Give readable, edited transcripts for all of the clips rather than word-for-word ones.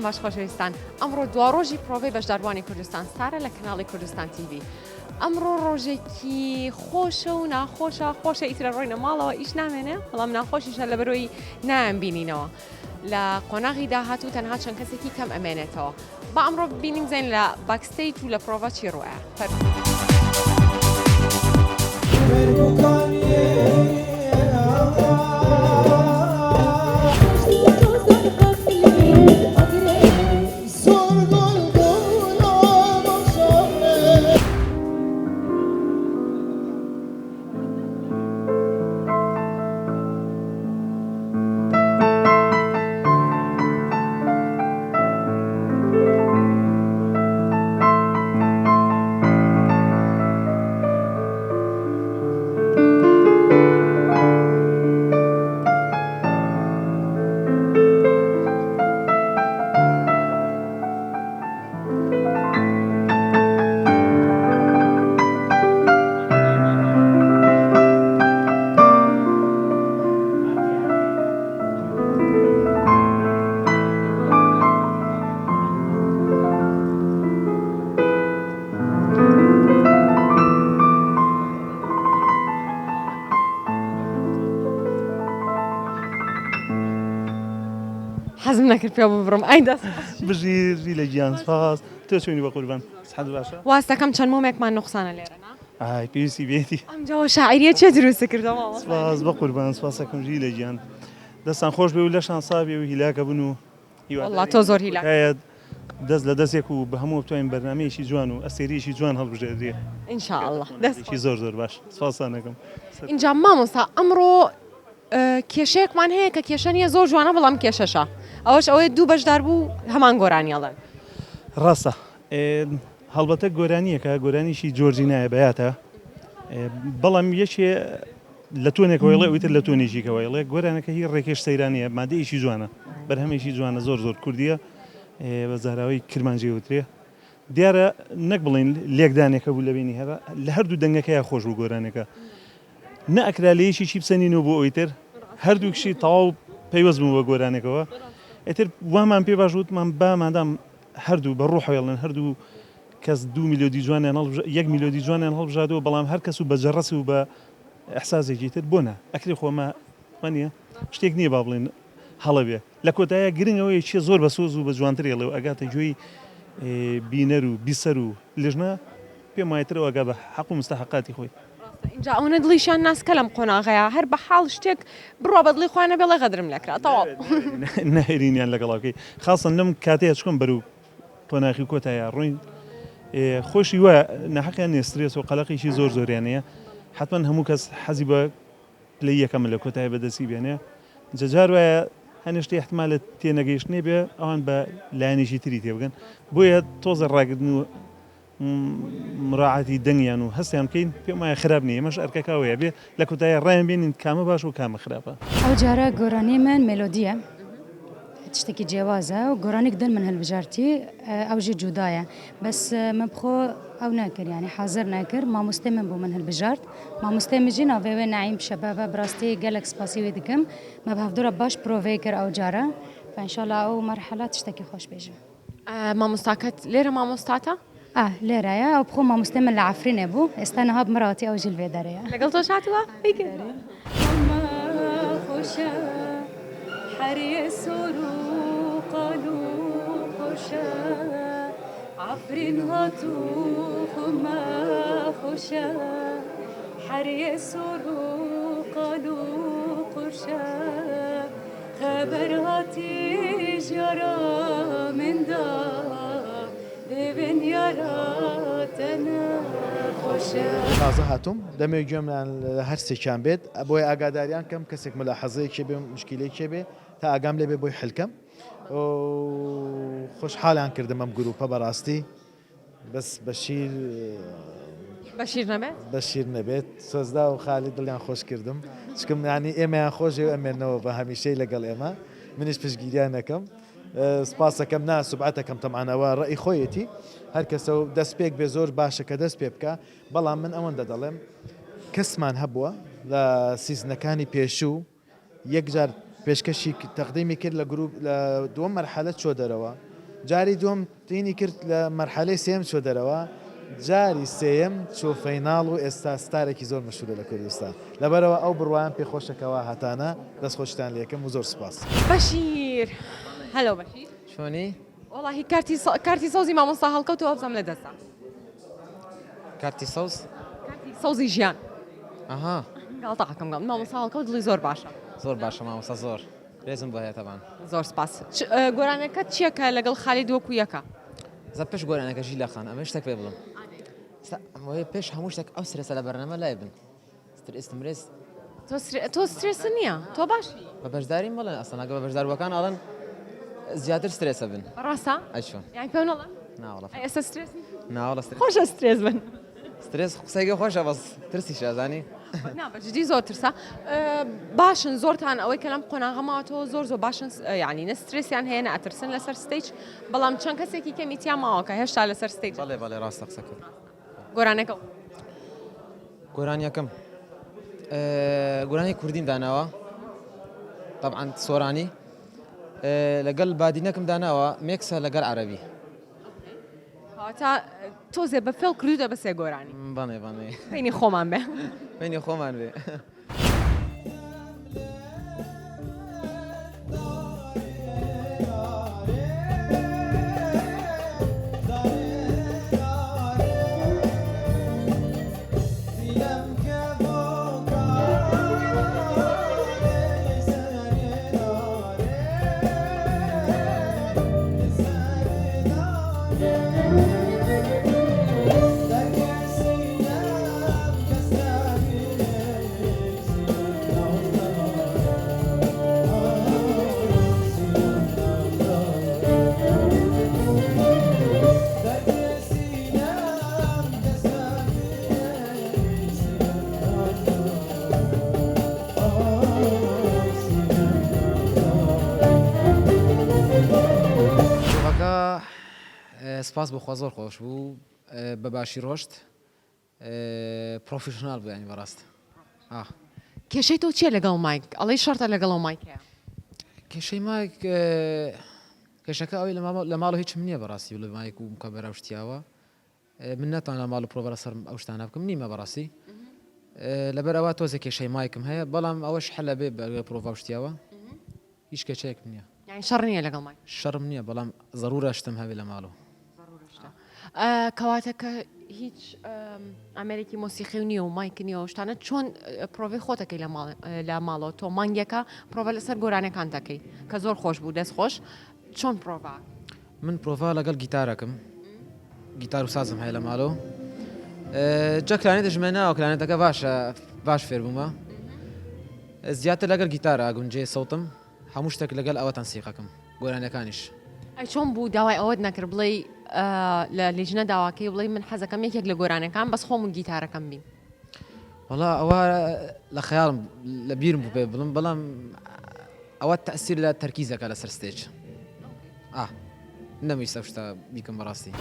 باش خۆشەویستان ئەمڕۆ دوا ڕۆژی پرۆڤەی بەشداروانی کوردستان سارە لە کەناڵی کوردستان تیڤ ئەمڕۆ ڕۆژێکی خۆشە و ناخۆشە خۆشە ئیترە ڕۆینە ماڵەوە ئیش نامێنێ بەڵام ناخۆشیشە لە بەرۆی نایان بینینەوە لە قۆناغی داهاتوو تەنها چەند کەسێکی کەم ئەمێنێتەوە با ئەمڕۆ ببینیم زین لە باکستەیج و لە پرۆڤە چی ڕوایە حەزم نەکرد پێ ببڕم ئای دەست بژیری لە گیان سپاس تۆ چۆنی بە قوربان سەحەت باشە واستەکەم چەند مۆمێکمان نوقسانە لێرە نا ئای پێویستی بێتی ئەمجاوە شاعریە چێ دروستە کردەوە سپاس بە قوربان سپاسەکەم ژی لە گیان دەستان خۆش بێ و لەشان سابێ و هیلاکە بن و والله تۆ زۆر هیلاک دەست لە دەستێک و بە هەموو بتوانین بەرنامەیەکی جوان و ئەستێریەکی جوان هەڵبژێردرێ ئینشاءالله دەستێکی زۆر باش سپاسانەکەم اینجا مامۆستا ئەمڕۆ کێشەیەکمان هەیە کە کێشە نیە زۆر جوانە بەڵام کێشەشە ئەوەش ئەوەیە دوو بەشدار بوو هەمان گۆرانیەڵێن ڕاستە هەڵبەتە گۆرانیەکە گۆرانیشی جۆرجینایە بەیاتە بەڵام یەکێ لە تۆنێکەوەڵێ ویتر لە تۆنێکیکەوەڵێ گۆرانەکە هی ڕێکێش سەیرانیە مادەیەکی جوانە بەرهەمێکی جوانە زۆر کوردیە بە زاراوی کرمانجی وترێ دیارە نەک بڵین لێکدانێکە بوو لەبینی هەرە لە هەردوو دەنگەکەیە خۆش بوو گۆرانەکە نەئەکرا لە یەکێکی بسەنینەوە بۆ ئەویتر هەردووکشی تەواو پەیوەست بوو بە گۆرانێکەوە ئیتر وامان پێ باش وتمان با مادام هەردوو بە ڕوحەوێڵن هەردوو کەس 2 میلیۆدی جوانیان 1 میلیۆدی جوانیان هەڵبژادەوە بەڵام هەر کەس و بە جەڕەس و بە ئەحساسێکی تر بۆنە ئەکری خۆمە وانە شتێک نییە با بڵێن هەڵە بێ لە کۆتایە گرنگەوەی چیە زۆر بە سۆز و بە جوانترێڵێ و ئەگاتە گوێی بینەر و بیسەر و لژنە پێم وایەترەوە ئەگا بە حەق و مستەحەقاتی خۆی اینجا ئەوە دڵیشان ناسکە لەم قۆناغەیە هەر بە حاڵ شتێک بڕۆ بە دڵی خوانە بێڵە غەدرم لەکرا تەواو نەهێرینیان لەگەڵاوکەی خاصن لەم کاتەیە چکۆم بەرەو قۆناغی کۆتایە ڕووین خۆشی وە نەحەقیان نێسترێت و قەلەقیشی زۆریانەیە حتمما هەموو کەس حەزی بە پلەی یەکەمە لە کۆتایە بەدەستی بێنێ جەجار وایە هەنیشتی احتمالە تێنەگەیشتنێ بێ ئەوان بە لایەنێکی تری تێبگەن بۆیە تۆزە ڕاگرتن و مراعاتی دەنگیان و هەستیان بکەین پێم وایە خراپ نییە ئێمەش ئەرکەکەوەیە بێ لە کۆتایە ڕایان بێنین کامە باش و کامە خراپە ئەو جارە گۆرانی من مێلۆدیە شتێکی جیاوازە و گۆرانێک دن من هەلبژارتی ئەوژی جودایە بەس من بخۆ ئەو ناکرد ینی حاضر ناکرد مامۆستای من بۆ من هەلبژارت مامۆستای مژی ناوێوێ نعیم شەبابە بڕاستی گەلێک سپاسی وێ دکم مە بەهەفتوورە باش پرۆڤەی کرد ئەو جارە فئینشاءالله ئەو مەرحەلات شتێکی خۆش بێژم مامۆستاکەت لێرە مامۆستاتە؟ لێرایە ئەو بخۆ مامۆستای من لە عەفرینێ بوو ئێستا نەها بمڕاتی ئەو ژیل وێدارەیە لەگەڵ تۆ هاتووە؟ عفرين هاتو خما خوشا حري سورو قالوا قرشا خبر هاتي جرى من دا دبن يرى تنا تازە هاتووم دەمێ گوێمیان هەر سێکیان بێت بۆی ئاگاداریان کەم کەسێک مەلاحەزەیەکی بێ مشکلێکی بێ تا ئاگام لێ بێ بۆی حلکەم خۆشحاڵیان کردم ئەم گروپە بەڕاستی بەس بەشیر نەبێت سۆزدا و خالی دڵیان خۆش کردم چکم ینی ئێمەیان خۆش ئەمێنەوە بە هەمیشەی لەگەڵ ئێمە منیش پشگیریان نەکەم سپاسەکەم سوبعەتەکەم تەمانەوە ڕێی خۆیەتی هەر کەسە و دەستپێک بێ زۆر باشە کە دەست پێ بکە بەڵام من ئەوەندە دەڵێم کەسمان هەبووە لە سیزنەکانی پێشوو یەکجار پێشکەشی تەقدیمی کرد لە گروپ لە دووەم مەرحەلە چۆ دەرەوە جاری دووەم تینی کرد لە مەرحەلەی سێم چۆ دەرەوە جاری سێم چۆ فەیناڵ و ئێستا ستارێکی زۆر مەشهورە لە کوردستان لەبەرەوە ئەو بڕوایان پێخۆشەکەەوە هەتانە دەستخۆشتان لێکم و زۆر سپاس بەشیر هەلو بەشیر شلونی؟ وڵی کارتی سەوزی مامۆستا هەڵکەوتەوە بزەم لە دەستا کارتی سەوز؟ کارتی سەوزی ژیان ئەها گاڵتەقەکەم گەم مامۆستا هەڵکەوت دڵی زۆر باشە زۆر باشە مامۆستا زۆر ڕێزم بۆ هەیەتەبان زۆر سپاس گۆرانەکەت چیەکە لەگەڵ خالی دووەکو یەکە زە پێش گۆرانەکە ژی لە خان ئەمە شتێک پێ بڵم پێش هەموو شتێک ئەو سرێسە لە بەرنامە لای بن سترێستمرێز تۆ سترێس نییە تۆ باشی بە بەشداری مەڵێن ئەسەناگە بە بەشداروەکان ئاڵن زیاتر سترێسە بن ڕاستە ئەچۆن یان پێ نەڵێن ناوەڵە ئێستا سترێس ناوەڵە سترێس خۆشە سترێس بن سترێس قسەیگە خۆشە بەس ترسی شازانی بەجددی زۆر ترسا باشن زۆرتان ئەوەی کە لەم قۆناغەماوەتەوە زۆر باشن ینی نە سترێسیان هەیە ئەترسن لەسەر ستیج بەڵام چەند کەسێکی کەمیتیا ماوەکە هێشتا لەسەر ستیج بەڵێ بەڵێ ڕاستە قسەکە گۆرانەکە گۆرانیەکەم گۆرانی کوردیم داناوە طبعا سۆرانی لەگەڵ بادینەکەم داناوە مێکسە لەگەڵ عەرەبی تا تۆزێ بە فێڵ کردوتە بە سێ گۆرانی بەڵێ بەڵێ بینی خۆمان بێ بینی خۆمان بێ سپاس بۆ خوا زۆر خۆش بوو بە باشی ڕۆشت پرۆفیشنال بوو ینی بەڕاست کێشەی تۆ چیە لەگەڵ مایک ئەڵەی شەرتە لەگەڵەوە مایکەیە کێشەی مایک کێشەکە ئەوەی لە ماڵ هیچم نییە بەڕاستی و لە مایک و کەمەرا شتیاوە من ناتوان لە ماڵ و پرۆڤە لەسەر ئەو شتانە بکەم نیمە بەڕاستی لەبەر ئەوە تۆزێک کێشەی مایکم هەیە بەڵام ئەوەش حەلە بێ بە پرۆڤە شتیاوە هیچ کێچەیەکم نییە یانی شەڕ نییە لەگەڵ مایک شەڕم نییە بەڵام ضرورە شتم هەبێ لە ماڵەوە کەواتە کە هیچ ئەمریکی مۆسیقی نییە و مایک نییە شتانە چۆن پرۆڤی خۆتەکەی لە ماڵەوە تۆ مانگێکە پرۆڤە لەسەر گۆرانەکان دەکەی کە زۆر خۆش بوو دەست خۆش چۆن پرۆڤ من پرۆڤا لەگەڵ گیتارەکەم گیتار و سازم هەیە لە ماڵەوە جا کلانێتە ژمێناوە کلانێتەکە باشە باش فێر بوومە زیاتر لەگەڵ گیتارە ئاگونجێ سەوتم هەموو شتێک لەگەڵ ئەوە تەنسیقەکەم گۆرانەکانیش ئەی چۆن بوو داوای ئەوەت نەکرد بڵێ لە لێژنە داواکەی بڵێ من حەزەکەم یەکێک لە گۆرانەکان بەس خۆم و گیتارەکەم بین وڵا ئەوە لە خەیاڵم لە بیرم بوو پێ بڵم بەڵام ئەوە تەسیر لە تەرکیزەکە لەسەر ستێج نەمویستە شتە بیکەم بەڕاستی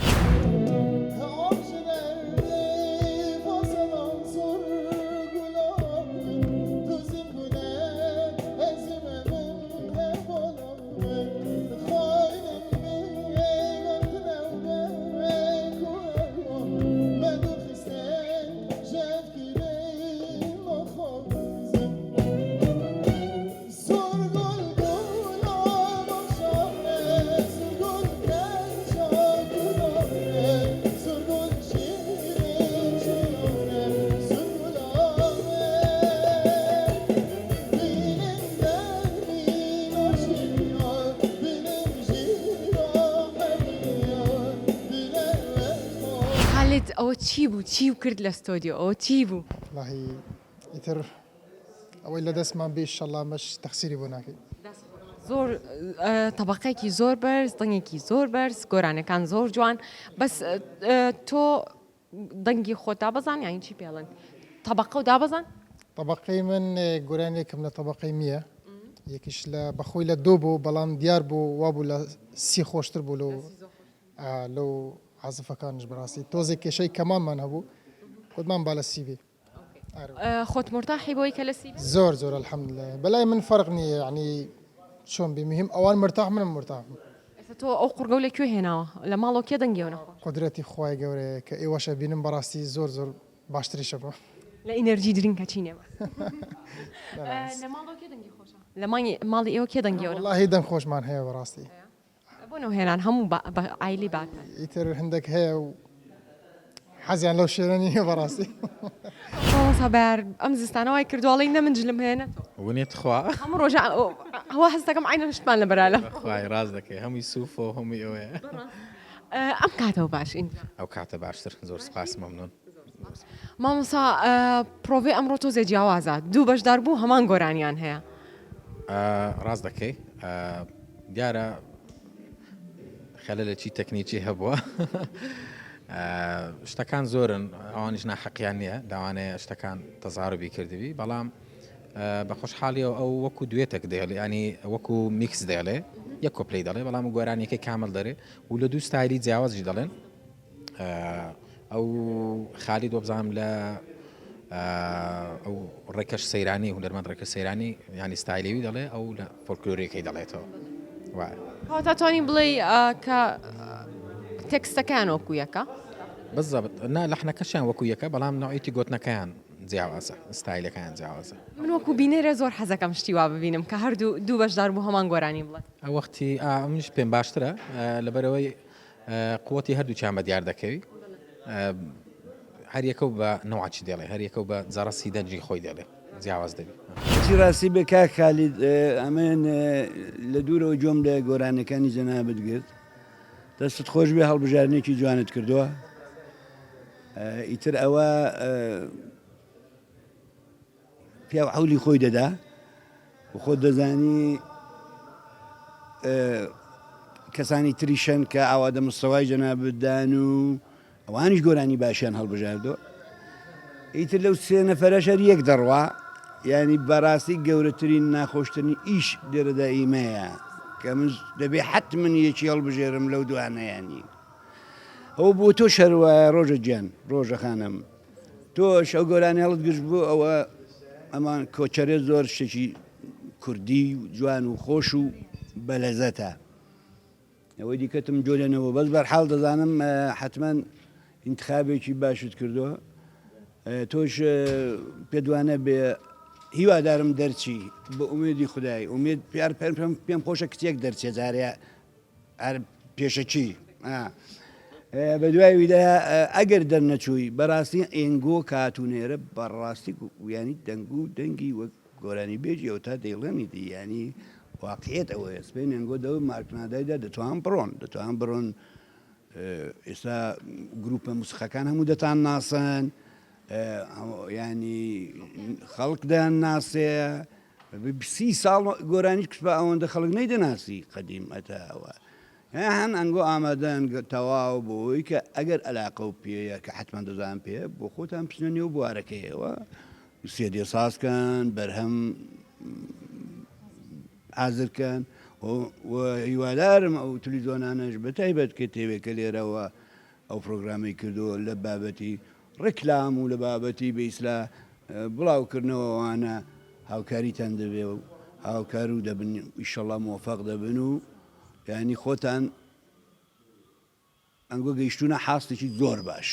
چی بوو چی و کرد لە ستۆدیۆ ئەوە چی بوو والله ئیتر ئەوەی لە دەستمان بێ ئینشەڵڵا مەش تەقسیری بۆ ناکەین زۆر تەبەقەیەکی زۆر بەرز دڵنگێکی زۆر بەرز گۆرانەکان زۆر جوان بەس تۆ دەنگی خۆت دابەزان یانی چی پێڵێن تەبەقە و دابەزان طبقەی من گۆرانێکم لە طبقەی میە یەکیش لە بەخۆی لە دۆ بوو بەڵام دیار بوو وابوو لە سی خۆشتر بوو لەو عازفەکانش بەڕاستی تۆزێک کێشەی کەمانمان هەبوو خۆتمان با لە سی بێ خۆت مرتاحی بۆی کە لە سی زۆر زۆر الحەمدلله بەلای من فەرق نییە یعنی چۆن بێ مهم ئەوان مرتاح منم مرتاحم ئێستا تۆ ئەو قورگە و لەکوێ هێناوە لە ماڵەوە کێ دەنگیەوە قدرەتی خوای گەورەیە کە ئێوەشە بینم بەڕاستی زۆر زۆر باشتریشە بووە لە ئینەرژی درینکە چی نێمە لە ماڵەوە کێ دەنگی خۆشە لە ماڵی ئێوە کێ دەنگیەوە واللهی دەنگ خۆشمان هەیە بەڕاستی بۆنەوە هێنان هەموو ئایلی باکە ئیتر هەندێک هەیە و حەزیان لەو شێرە نییە بەڕاستی سەبار ئەم زستانەوەی کردوڵی نەمنجلم هێنێتەوە ونێت خوا هەموو ڕۆژە هەوا هەست دەکەم عینە شتمان لە بەرالە خوای ڕاز دەکەی هەمووی سووف و هەمووی ئەوەیە ئەم کاتەوە باشین ئەو کاتە باشتر زۆر سپاس مەمنون مامۆسا پرۆڤێ ئەمڕۆ تۆ زێ جیاوازە دوو بەشدار بوو هەمان گۆرانیان هەیە ڕاز دەکەی دیارە خەلەلێکی تەکنیکی هەبووە شتەکان زۆرن ئەوانیش ناحەقیان نییە لەوانەیە شتەکان تەزاربی کردوی بەڵام بە خۆشحاڵیەوە ئەو وەکو دوێتێک دێڵێ ینی وەکو میکس دێڵێ یەک کۆپلی دەڵێ بەڵام گۆرانیەکەی کامل دەرێ و لە دوو ستایلی جیاوازی دەڵێن ئەو خالی دۆ بزانم لە ئەو ڕێکەش سەیرانی هونەرمەند ڕێکە سەیرانی ینی ستایلەوی دەڵێ ئەو لە فۆلکلۆرێکی دەڵێتەوە کاتاتوانی بڵێ کە تێکستەکان وەکو یەکە بالضبط نا لەحنەکەشیان وەکو یەکە بەڵام ناوعیتی گوتنەکەیان جیاوازە ستایلەکان جیاوازە من وەکو بینێرە زۆر حەزەکەم شتی وا ببینم کە هەردوو دوو بەشدار بوو هەمان گۆرانی بڵێ ئەو وەختی منش پێم باشترە لەبەرەوەی قوتی هەردووچیان بە دیار دەکەوی هەر یەکە بە نەوەچی دێڵێ هەر یەکە بە جارەسی دەنجی خۆی دێڵێ جیاواز دەبی چی ڕاستی بە کاک خالید ئەمن لە دوورەوە جۆم لە گۆرانەکانی جەنابەت گرت دەستت خۆش بێ هەڵبژارنێکی جوانت کردووە ئیتر ئەوە پیا حولی خۆی دەدا و خۆت دەزانی کەسانی تریشەن کە ئاوادە مستەوای جەنابەتدان و ئەوانیش گۆرانی باشیان هەڵبژاردەوە ئیتر لەو سێ نەفەرەشەر یەک دەڕوا ینی بەڕاستی گەورەترین ناخۆشتنی ئیش دێرەدا ئیمەیە کە من دەبێ حت من یەکی هەڵبژێرم لەو دوانەیانی ئەو بۆ تۆ شەروایە ڕۆژە گیان ڕۆژە خانم تۆ شەو گۆرانی هەڵت گشت بوو ئەوە ئەمان کۆچەرێ زۆر شتێکی کوردی جوان و خۆش و بەلەزەتە ئەوەی دیکەتم جۆلێنەوە بەس بەرحاڵ دەزانم حتمما انتخابێکی باشت کردووە تۆش پێدوانە بێ هیوادارم دەرچی بە ئومێدی خودای ئومێد پیار پێم خۆشە کتێک دەرچێ جارێ هەر پێشەچی بە دوای ویدا ئەگەر دەرنەچووی بەڕاستی ئێنگۆ کاتونێرە بەڕاستی ینی دەنگ و دەنگی وەک گۆرانی بێژی ئەو تا دەیڵێنی دی ینی واقعێت ئەوەیە سپێن ئەنگۆ دەوە مارکنادایدا دەتوان بڕۆن ئێستا گروپە موسیقەکان هەموو دەتان ناسن ینی خەڵکدان ناسێ 30 ساڵ گۆرانی کچ بە ئەوەندە خەڵک نەیدەناسی قەدیم ئەتاوە هەن ئەنگۆ ئامادەن تەواو بۆی کە ئەگەر ئەلاقە و پێەیە کە حتمما دەزان پێ بۆ خۆتان پسنێنی و بوارەکەیەوە سێدێ سازکەن بەرهەم حازرکەن هیوادارم ئەو تلیزۆنانەش بە تایبەت کە تێوێکە لێرەوە ئەو پرۆگرامی کردو لە بابەتی ڕێکلام و لە بابەتی بەئیسلا بڵاوکردنەوەوانە هاوکاریتان دەبێ و هاوکار و دەبن ئیشەڵا مۆفەق دەبن و ینی خۆتان ئەنگۆ گەیشتونە حاستێکی زۆر باش.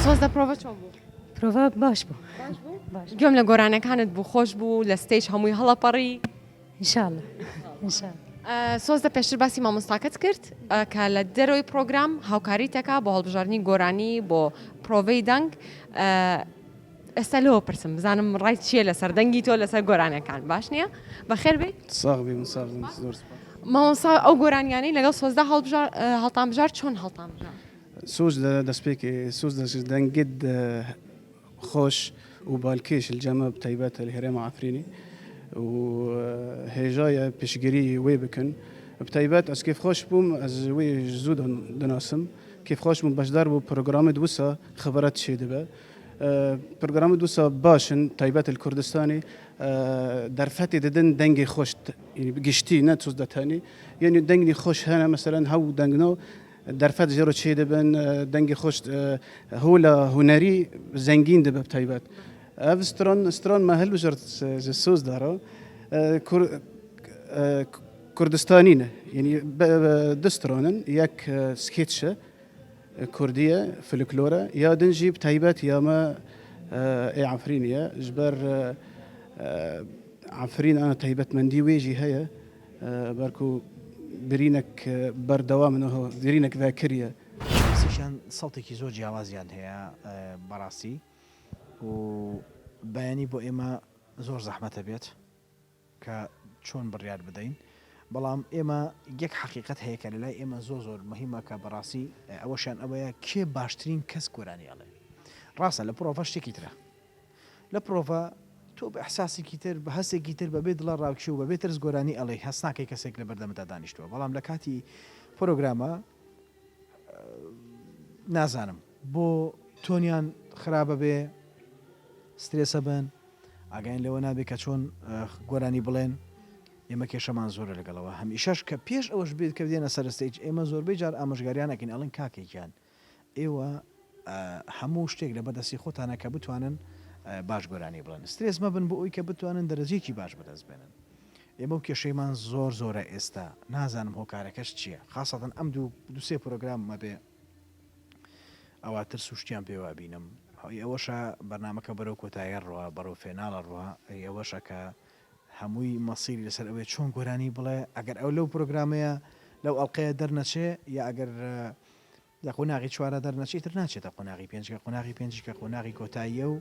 سۆزدە پرۆڤە چۆن بوو؟ پرۆڤە باش بوو گوێم لە گۆرانەکانت بوو خۆش بوو لە ستێج هەمووی هەڵەپەڕی ئینشاءالله ئینشاءالله سۆزدە پێشتر باسی مامۆستاکەت کرد کە لە دەرەوەی پرۆگرام هاوکاری تەکا بۆ هەڵبژاردننی گۆرانی بۆ پرۆڤەی دەنگ ئێستا لەوە پرسم بزانم ڕای چییە لەسەر دەنگی تۆ لەسەر گۆرانەکان باش نییە بەخێر بێت ساغبی مساغبی زۆر مامۆستا ئەو گۆرانیانەی لەگەڵ سۆزدا هەڵتان بژار چۆن هەڵتان بژار سوز دەستپێکی سوز دەنگید خۆش و بالکێش الجەمە بتایبەتە لە هێرێمە ئافرینی و هێژایە پێشگیری وێ بکەن بتایبەت ئەس کێف خۆش بووم ئەز وێ زوو دەناسم کێف خۆش بووم بەشدار بوو پرۆگرامە دووسە خبرەت شێ دەبە پرۆگرامە دووسە باشن تایبەت کوردستانی دەرفەتی دەدن دەنگی خۆش گشتی نە سوز دەتانی یعنی دەنگی خۆش هەنە مەسەرەن هەو دەنگنەوە دەرفەت زێرۆ چێ دەبن دەنگی خۆش هەو لە هوەری زەنگین دەبە تایبەت ئەv سترۆن مە هەلبژێت سۆز دارە کوردستانینە یعنی دسترۆنن یەک سکێتشە کوردیە فلکلۆرە یا دنجی تایبەت یامە ئەعفرینە ji ber عفرین ئەە تایبەتمەندی وێژی هەیە بەرکو برینێک بەردەوا منەوە درینێک ڤکریە سیشان سەڵتێکی زۆر جیاوازیان هەیە بەڕاستی و بەیانی بۆ ئێمە زۆر زەحمەتە بێت کە چۆن بڕیار بدەین بەڵام ئێمە یەک حقیقت هەیە کە لەلای ئێمە زۆر مهمە کە بەڕاستی ئەوەشان ئەوەیە کێ باشترین کەس گۆرانیاڵێ ڕاستە لە پرۆڤە شتێکی ترە لە پرۆڤە تۆ بە ئەحساسێکی تر بە هەستێکی تر بەبێ دڵە ڕاوکی و بەبێ ترس گۆرانی ئەڵێ هەست ناکەی کەسێک لە بەردەمەدا دانیشتووە بەڵام لە کاتی پرۆگرامە نازانم بۆ تۆنیان خراپە بێ سترێسە بن ئاگاین لەوە نابێ کە چۆن گۆرانی بڵێن ئێمە کێشەمان زۆرە لەگەڵەوە هەمیشەش کە پێش ئەوەش بێت کە بدێنە سەرستەیج ئێمە زۆربەی جار ئامۆژگاریانەکەین ئەڵێن کاکێکیان ئێوە هەموو شتێک لە بەدەستی خۆتانە کە بتوانن باش گۆرانی بڵێن سترێس مەبن بۆ ئەوی کە بتوانن دەرەجێکی باش بەدەست بێنن ئێمە و کێشەیمان زۆرە ئێستا نازانم هۆکارەکەش چییە خاصەتەن ئەم دووسێ پرۆگرام مەبێ ئەواتر سوشتیان پێوە بینم ئەوەشە بەرنمەکە بەرەو کۆتاییە ڕوە بەرەو فێناڵە ڕوە ئەوەشە کە هەمووی مەسیری لەسەر ئەوێ چۆن گۆرانی بڵێ ئەگەر ئەو لەو پرۆگرامەیە لەو ئەڵلقەیە دەرنەچێ یا ئەگەر لە قۆناغی چوارە دەرنەچی تر ناچێتە قۆناغی پێنجکە قۆناغی پێنج کە قۆناغی کۆتاییە و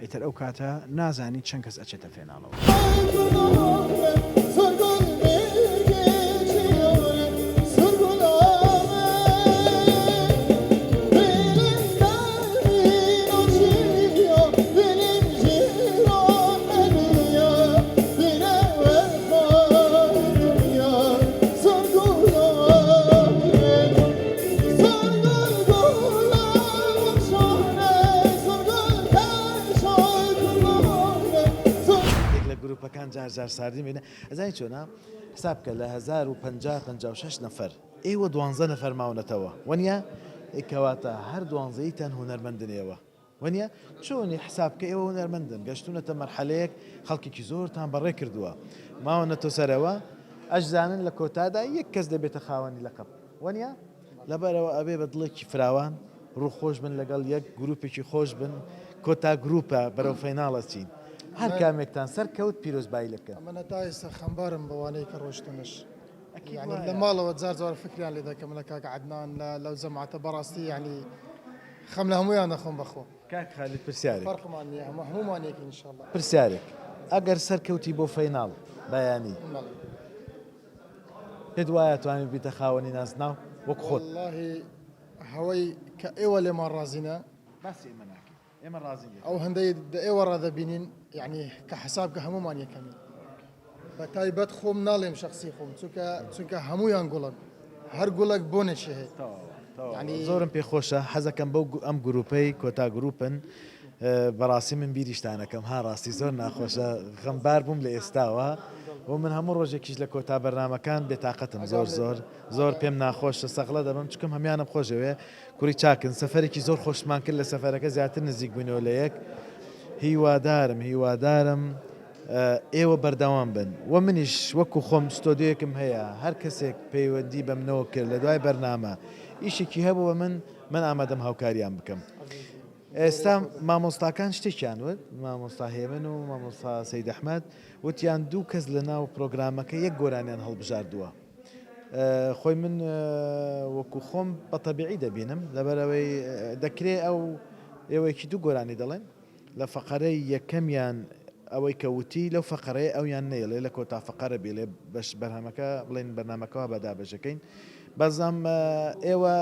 ئیتر ئەو کاتە نازانی چەند کەس ئەچێتە فێناڵەوە. جار ساردی مینە ئەزای چۆنا حساب کە لە 1956 نەفەر ئێوە 12 نەفەر ماونەتەوە وەنیە ئێکەواتە هەر دوانزەیتان هوەرمەندنەوە وەنیە چۆنی حسابکە ئێوە هوەرمەندن گەشتونەتە مەرحەلەیەک خەڵکێکی زۆرتان بەڕێ کردووە ماونەتۆ سەرەوە ئەشزانن لە کۆتادا یەک کەس دەبێتە خاوەنی لەقب وەنیە لەبەرەوە ئەبێ بە دڵێکی فراوان ڕوو خۆش بن لەگەڵ یەک گروپێکی خۆش بن کۆتا گروپە بەرەو فێناڵە چین هەر کامێکتان سەر کەوت پیرۆزبایی لەکەن ئەمە تا ئێستا خەمبارم بەوانەیە کە ڕۆشتنش ینی لە ماڵەوە جار فکریان لێ دەکەم لە کاک عەدنان لەو جەماعەتە بەڕاستی ینی خەم لە هەموویان دەخۆم بەخۆ کاک خالید پرسیارێک فەرقمان نییە هەمومانێکی ئینشاءڵڵا پرسیارێک ئەگەر سەرکەوتی بۆ فەیناڵ بەیانی پێت وایە توانێت بیتە خاوەنی نازناو وەک خۆت واللهی هەوەی کە ئێوە لێمان ڕازینە باسی ئێمە ناکەین ئێمە ڕازین ئەو هەندەی ئێوە ڕادەبینین یعنی کە حساب کە هەمومان یەکەمین بە تایبەت خۆم ناڵێم شخصی خۆم چونکە هەمویان گوڵن هەر گوڵک بۆ نەچێ هەیە زۆرم پێخۆشە حەزەکەم بەو ئەم گروپەی کۆتا گروپن بەڕاستی من بیریشتانەکەم ها ڕاستی زۆر ناخۆشە غەمبار بووم لە ئێستاوە و من هەموو ڕۆژێکیش لە کۆتا بەرنمەکان بێتاقەتم زۆر پێم ناخۆشە سەقلە دەبم چکم هەمیانم خۆشەوێ کوڕی چاکن سەفەرێکی زۆر خۆشمان کرد لە سەفەرەکە زیاتر نزیک بووینەوە لە یەک هیوادارم ئێوە بەردەوام بن و منیش وەکو خۆم ستۆدیۆیەکم هەیە هەر کەسێک پەیوەندی بە منەوە کرد لە دوای بەرنامە ئیشێکی هەبووە من ئامادەم هاوکاریان بکەم ئێستا مامۆستاکان شتێکیان وت مامۆستا هێمن و مامۆستا سەید ئەحمەد وتیان دوو کەس لە ناو پرۆگرامەکە یەک گۆرانیان هەڵبژاردووە خۆی من وەکو خۆم بەتەبیعی دەبینم لەبەرەوەی دەکرێت ئەو ئێوەیەکی دوو گۆرانی دەڵێن لە فەقەرەی یەکەمیان ئەوەی کەوتی لەو فەقەرەیە ئەویان نێڵێ لە کۆتا فەقەرە بێڵێ بەش بەرهەمەکە بڵێن بەرنامەکەەوە بەدابەژەکەین بەزام ئێوە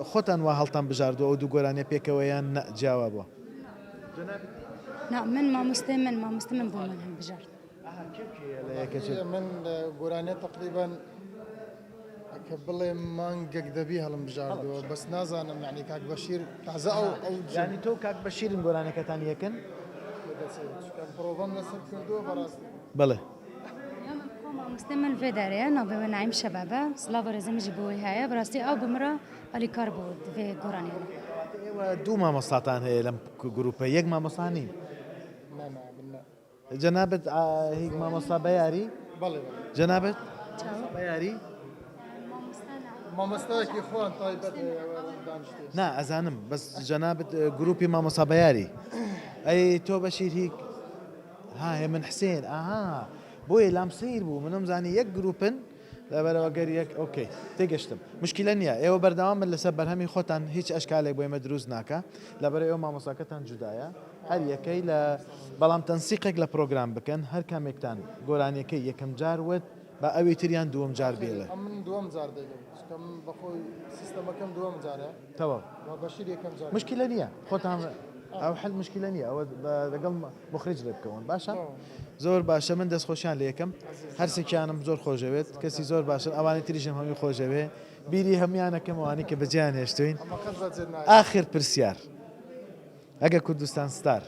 خۆتان وا هەڵتان بژاردووە ئەو دوو گۆرانە پێکەوەیان جیاوا بووە من مامۆستای من بۆ من هەڵبژارد من گۆرانێت تقریبان کە بڵێ مانگەک دەبی هەڵم بژاردەوە بەس نازانم یعنی کاک بەشیر تازە ئەو ینی تۆ کاک بەشیرن گۆرانەکەتان یەکەن پرۆڤەم لەسەر کردووە بەڕاستی بڵێ مامۆستای من vê derê navê min Naîm Şebebe Slava Rezemî jî bo wê heye bi rastî ew bi min re alîkar bû vê goranê ئێوە دوو مامۆستاتان هەیە لەم گروپە یەک مامۆستا نین جەنابەت هیچ مامۆستا بەیاری جەنابەت بەیاری مامۆستایەکی خۆیان تایبەت نا ئەزانم بەس جەنابەت گروپی مامۆستا بەیاری ئەی تۆ بەشیر هیچ ها من حسێن ئاها بۆیە لام سیر بوو منم زانی یەک گروپن لەبەرەوە گەر یەک ئۆکەی تێگەشتم مشکلە نییە ئێوە بەردەوام من لەسەر بەرهەمی خۆتان هیچ ئەشکالێک بۆ ئێمە دروست ناکە لەبەرە ئێوە مامۆساکەتان جودایە هەر یەکەی لە بەڵام تەنسیقێک لە پرۆگرام بکەن هەر کامێکتان گۆرانیەکەی یەکەم جار وت بە ئەوی تریان دووەم جار بێڵێ من دووەم جار دەگەم بەخۆی سیستەمەکەم دووەم جارە تەواو بەشیر یەکەم جار مشکلە نییە خۆتان ئەو حل مشکلە نییە ئەوە لەگەڵ مخرج لێ بکەون باشە زۆر باشە من دەستخۆشیان لە یەکەم هەرسێکیانم زۆر خۆشەوێت کەسی زۆر باشن ئەوانی تریژم هەمی خۆشەوێ بیری هەمویانەکەم ئەوانی کە بەجیان هێشتوین ئاخر پرسیار ئەگە کوردستان ستار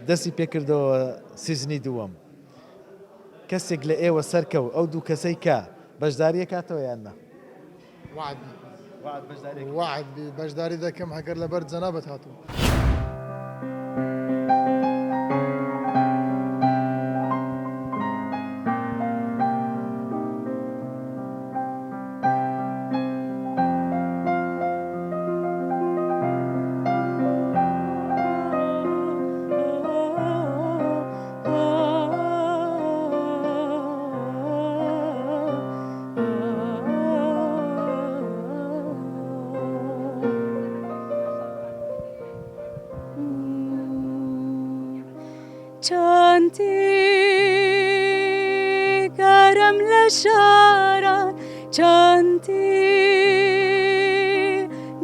دەستی پێکردەوە سیزنی دووەم کەسێک لە ئێوە سەرکەوت ئەو دوو کەسەی کە بەشداریە کاتەوە یاننا وعد بەشداری دەکەم هەگەر لەبەر جەنابەت هاتوو گرم لشاران چانتی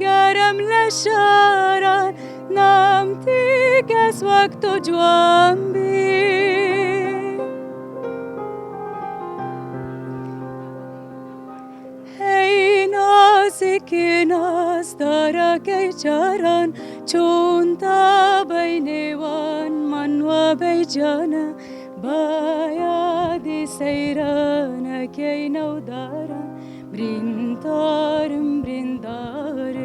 گرم لشاران نامتی کس وقت جوان بی هی نازک ناز دارا که چاران چون تا بینوان من و بیجانا باید سیرانه که نو دارم بریندارم بریندارم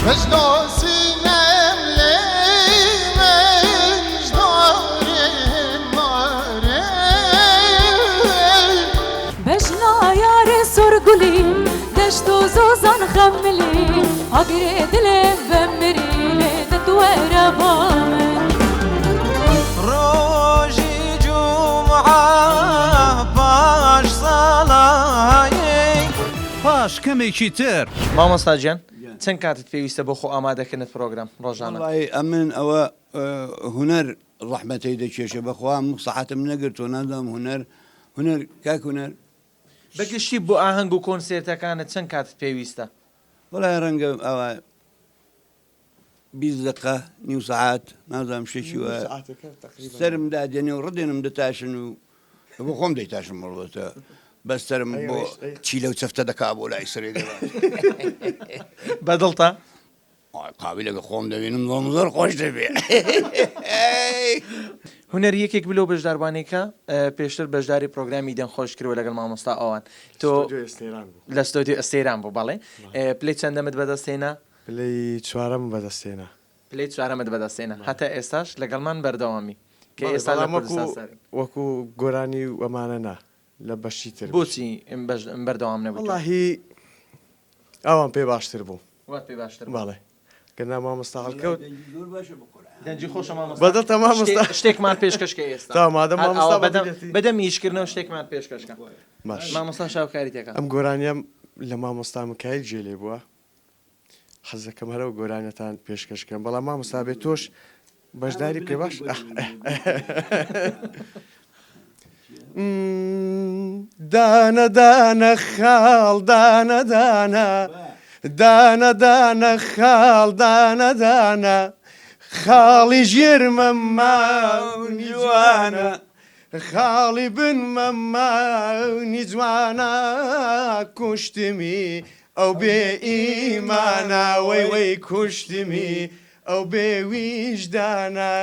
مجدا سینم بجنا یار سرگلی دشت و زوزان خملی اگری دلم بمری دتوار بامن روزی جمعه باش سالایی پاش کەمێکی تر مامۆستاجیان چەند کاتت پێویستە بۆ خۆ ئامادەکردنت پرۆگرام ڕۆژانە ئەمن ئەوە هوەر ڕەحمەتەی دەکێشە بەخوا سەحەتم نەگرتۆ نازانم هوەر کاک هوەر بەگشتی بۆ ئاهەنگ و کۆنسێرتەکانت چەند کاتت پێویستە وڵای ڕەنگە ئەوە 20 دقه نیو ساعت نازانم شێکی وە سرم دادێنێ و ڕدێنم دەتاشن و بۆ خۆم دەیتاشم مڕڵەتە بەستەرم بۆ چی لەو چەفتە دەکا بۆ لای سرێ بەدڵتە قاوی لەگە خۆم دەبێنم زۆر خۆش دەبێ هوەر یەکێک بلەو بەشداربانێکە پێشتر بەشداری پرۆگرامی دەنخۆش کردوە لەگەڵ مامۆستا ئەوان تۆ لە ستۆدیۆ ئەستێران بوو بەڵێ پلەی چەندەمت بەدەستێنە پلەی چوارەم بەدەستێنە پلەی چوارەمت بەدەستێنە هەتا ئێستاش لەگەڵمان بەردەوامی کە ئێستا وەکو گۆرانی ئەمانە نا لە بەشی تر بۆچی بەردەوام نەبوو وڵاهی ئەوان پێ باشتر بوو وات پێ باشتر بەڵێ گەنا مامۆستا هەڵکەوت دەنجی خۆشە مامۆستا بەدڵ مامۆستا شتێکمان پێشکەشکە ئێستا تا مادەم مامۆستا بەدەم میشکردنەوە شتێکمان پێشکەشکە باش مامۆستا شاوکاری تێکە ئەم گۆرانیم لە مامۆستا مکایل جێلێ بووە حەزەکەم هەرەوە گۆرانەتان پێشکەشکەم بەڵام مامۆستا بێت تۆش بەشداری پێ باش دانە دانە خاڵ دانە دانە دانە دانە خاڵ دانە دانە خاڵی ژێرمە ماونی جوانە خاڵی بنمە ماونی جوانە کوشتمی ئەو بێ ئیمانە وەی وەی کوشتمی ئەو بێ ویژدانە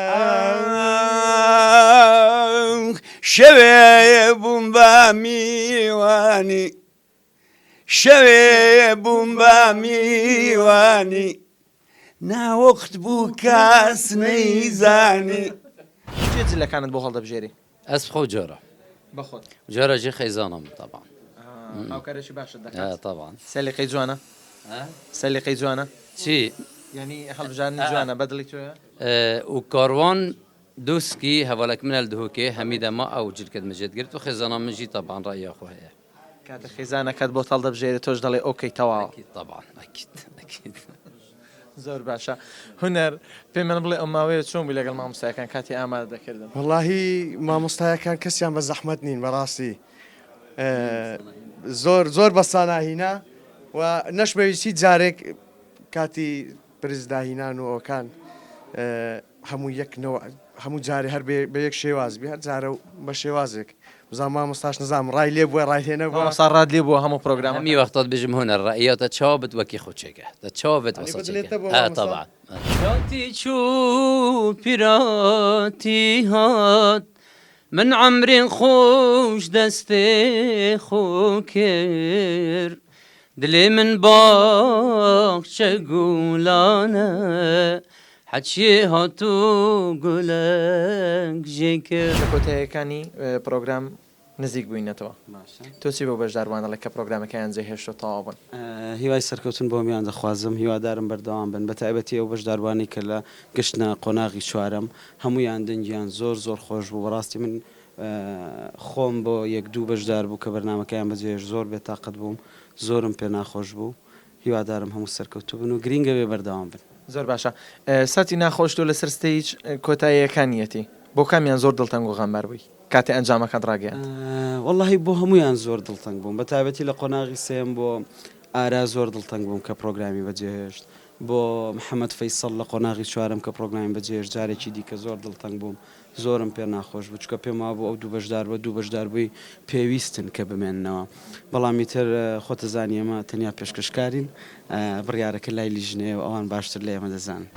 شەوێ بووم بە میوانی شەوێ بووم بە میوانی ناوەخت بوو کەس نەیزانی چێ جلەکانت بۆ هەڵدەبژێری ئەس خۆ جۆرە بەخۆت جۆرەجی خەیزانم طبعا هاوکارێکی باشت دەکات طبعا سەلیقەی جوانە سەلیقەی جوانە چی ینی هەڵبژارنی جوانە بەدڵی تۆیە و کاروان دوسکی هەوڵک منە دهوکێ هەمیدەما ئەو جلکت مەجێت گرت و خێزانە منجی طبعا ڕای خۆ هەیە کاتە خێزانەکەت بۆ هەڵدەبژێری تۆش دەڵێ ئۆکەی تەواو طبعا ئەکید زۆر باشە هونەر پێی من بڵێ ئەم ماوەیە چۆن بووی لەگەڵ مامۆستایەکان کاتی ئامادە دەکردن واللهی مامۆستایەکان کەسیان بە زەحمەت نین بەڕاستی زۆر بە ساناهینە و نەشمەویستی جارێک کاتی پرزداهینان و ئەوکان هەموو یەکنەوە هەموو جارێ هەر بە یەک شێوازبی هەر جارە بە شێوازێک بزان مامۆستاش نزانم ڕای لێ بووە ڕایهێنە بووە ڕاد لێ بووە هەموو پرۆگرام هەمی وەختات بژم هونەر ڕائیەتە چاوبت وەکی خۆچێکە دە چاوبت وەسەچێکە طبعا پیراتی چوو پیراتی هات من عمرین خۆش دەستێ خۆ کرد دلێ من باخچە گوڵانە حەچێ هاتوو گولەک ژێ کرد لە کۆتاییەکانی پرۆگرام نزیک بووینەتەوە تۆ چی بۆ بەشداروانەڵێ کە پرۆگرامەکەیان جێهێشتۆ تەواو بوون هیوای سەرکەوتن بۆ میان دەخوازم هیوادارم بەردەوام بن بە تایبەتی ئەو بەشداروانی کە لە گشتە قۆناغی چوارەم هەمویان دەنگیان زۆر خۆش بوو بەڕاستی من خۆم بۆ یەک دوو بەشدار بوو کە بەرنامەکەیان بەجێش زۆر بێتاقەت بووم زۆرم پێ ناخۆش بوو هیوادارم هەموو سەرکەوتو بن و گرینگە بێ بەردەوام بن زۆر باشە سەتی ناخۆش تۆ لەسەر ستەیج کۆتاییەکانیەتی بۆ کامیان زۆر دڵتەنگ و غەمبار بووی کاتێ ئەنجامەکەت ڕاگەیان واللهی بۆ هەمویان زۆر دڵتەنگ بووم بە تایبەتی لە قۆناغی سێم بۆ ئارا زۆر دڵتەنگ بووم کە پرۆگرامی بەجێهێشت بۆ محەممەد فەیسەڵ لە قۆناغی چوارم کە پرۆگرامی بەجێهێشت جارێکی دیکە زۆر دڵتەنگ بووم زۆرم پێ ناخۆش بوو چکە پێم وابوو ئەو دوو بەشدار بە دوو بەشدار بووی پێویستن کە بمێننەوە بەڵامی تر خۆتە زانی ئەمە تەنیا پێشکەشکارین بڕیارەکە لای لیژنێ و ئەوان باشتر لێ ئێمە دەزانن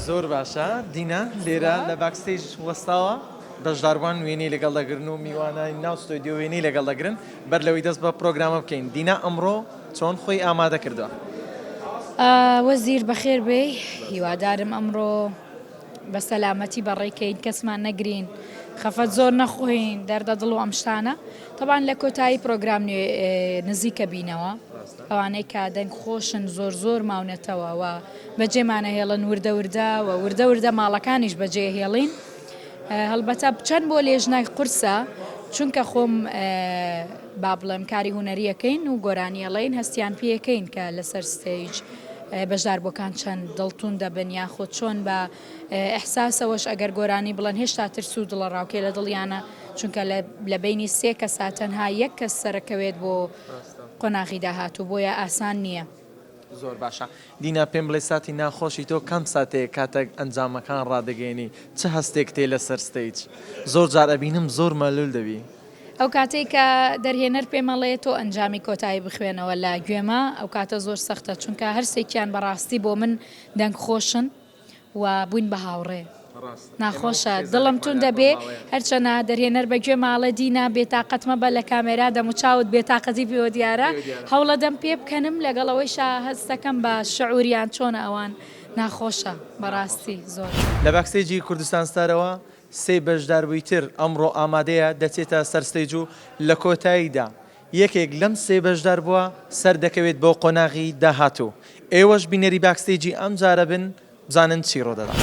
زۆر باشە دینا لێرە لە باکستێج وەستاوە بەشداروان وێنەی لەگەڵ دەگرن و میوانای ناو ستۆدیۆ وێنەی لەگەڵ دەگرن بەر لەوەی دەست بە پرۆگرامە بکەین دینا ئەمڕۆ چۆن خۆی ئامادە کردووە وەزیر بەخێر بێ هیوادارم ئەمڕۆ بە سەلامەتی بەڕێکەین کەسمان نەگرین خەفەت زۆر نەخۆین دەردە دڵ و ئەم شتانە تەبان لە کۆتایی پرۆگرام نزیکە بینەوە ئەوانەی کا دەنگ خۆشن زۆر ماونەتەوە و بەجێمانە هێڵن وردە و وردە ماڵەکانیش بەجێ هێڵین هەڵبەتە بچەند بۆ لێژنای قورسە چونکە خۆم با بڵێم کاری هوەریەکەین و گۆرانیەڵین هەستیان پێەکەین کە لەسەر ستەیج بەشداربووەکان چەند دڵتون دەبن یاخۆ چۆن بە ئەحساسەوەش ئەگەر گۆرانی بڵێن هێشتا ترس و دڵە ڕاوکێ لە دڵیانە چونکە لە بینی سێ کەسا تەنها یەک کەس سەرەکەوێت بۆ قۆناغی داهاتوو بۆیە ئاسان نییە زۆر باشە دینا پێم بڵێ ساتی ناخۆشی تۆ کەم ساتەیە کاتێک ئەنجامەکان ڕادەگەێنی چه هەستێک تێ لەسەر ستەیج زۆر جار ئەبینم زۆر مەلول دەبی ئەو کاتێک کە دەرهێنەر پێمەڵێ تۆ ئەنجامی کۆتایی بخوێنەوە لە گوێمە ئەو کاتە زۆر سەختە چونکە هەرسێکیان بەڕاستی بۆ من دەنگ خۆشن و بووین بە هاوڕێ ناخۆشە دڵم تون دەبێ هەرچەنە دەرهێنەر بەگوێ ماڵە دینا بێتاقەتمە بە لە کامێرا دەموچاوت بێتاقەتی پێوە دیارە هەوڵە دەم پێ بکەنم لەگەڵەوەیشا هەستەکەم بە شعوریان چۆنە ئەوان ناخۆشە بەڕاستی زۆر لە باکستێجی کوردستان ستارەوە سێ بەشدار بوویتر ئەمڕۆ ئامادەیە دەچێتە سەر ستەیج و لە کۆتاییدا یەکێک لەم سێ بەشدار بووە سەر دەکەوێت بۆ قۆناغی داهاتوو ئێوەش بینەری باکستێجی ئەم جارە بن بزانن چی ڕۆدەدا.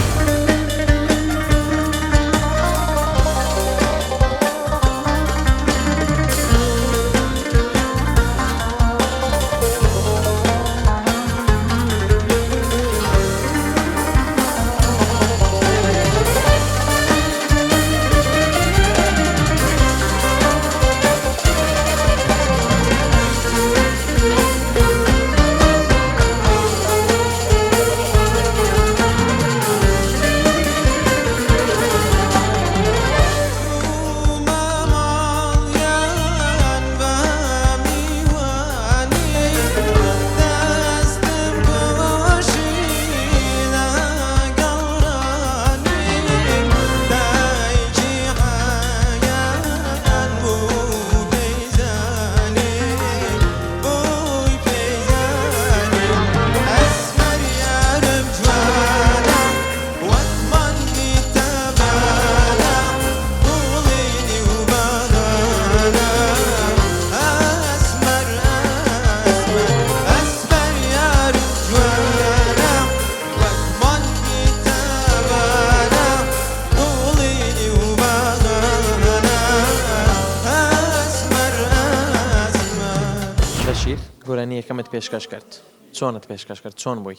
گۆرانی یەکەمت پێشکەش کرد چۆنت پێشکەش کرد چۆن بووی